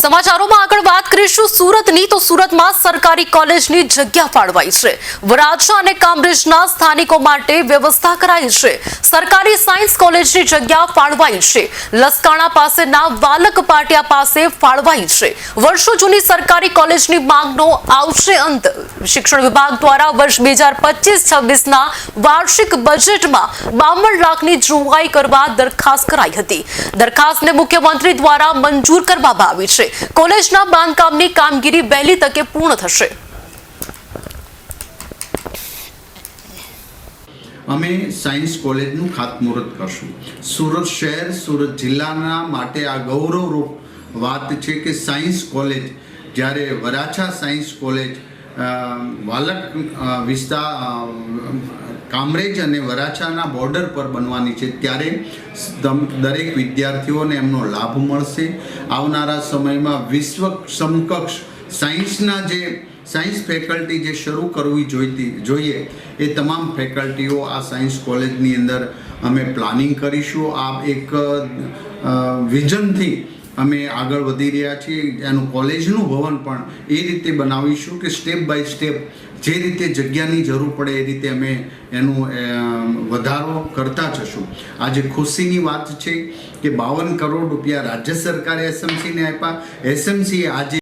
સમાચારોમાં આગળ વાત કરીશું સુરતની તો સુરતમાં સરકારી કોલેજની જગ્યા ફાળવાઈ છે। વરાછા અને કામરેજના સ્થાનિકો માટે વ્યવસ્થા કરાઈ છે। સરકારી સાયન્સ કોલેજની જગ્યા ફાળવાઈ છે। લસકાણા પાસેના વાલક પાટિયા પાસે ફાળવાઈ છે। વર્ષો જૂની સરકારી કોલેજની માંગનો આવશે અંત। શિક્ષણ વિભાગ દ્વારા વર્ષ 2025-26ના વાર્ષિક બજેટમાં 52 લાખની જોગવાઈ કરવા દરખાસ્ત કરાઈ હતી। દરખાસ્તને મુખ્યમંત્રી દ્વારા મંજૂર કરવામાં આવી છે। કોલેજના બાંધકામની કામગીરી વહેલી તકે પૂર્ણ થશે। અમે સાયન્સ કોલેજનું ખાતમુહૂર્ત કરશું। સુરત શહેર સુરત જિલ્લાના માટે આ ગૌરવરૂપ વાત છે કે સાયન્સ કોલેજ જ્યારે વરાછા સાયન્સ કોલેજ વાલક વિસ્તાર કામરેજ અને વરાછાના બોર્ડર પર બનવાની છે ત્યારે દરેક વિદ્યાર્થીઓને એમનો લાભ મળશે। આવનારા સમયમાં વિશ્વ સમકક્ષ સાયન્સના જે સાયન્સ ફેકલ્ટી જે શરૂ કરવી જોઈએ એ તમામ ફેકલ્ટીઓ આ સાયન્સ કોલેજની અંદર અમે પ્લાનિંગ કરીશું। આ એક વિઝનથી અમે આગળ વધી રહ્યા છીએ। એનું કોલેજનું ભવન પણ એ રીતે બનાવીશું કે સ્ટેપ બાય સ્ટેપ જે રીતે જગ્યાની જરૂર પડે એ રીતે અમે એનું વધારો કરતા જશું। આજે ખુશીની વાત છે કે 52 કરોડ રૂપિયા રાજ્ય સરકારે એસએમસીને આપ્યા। એસએમસીએ આજે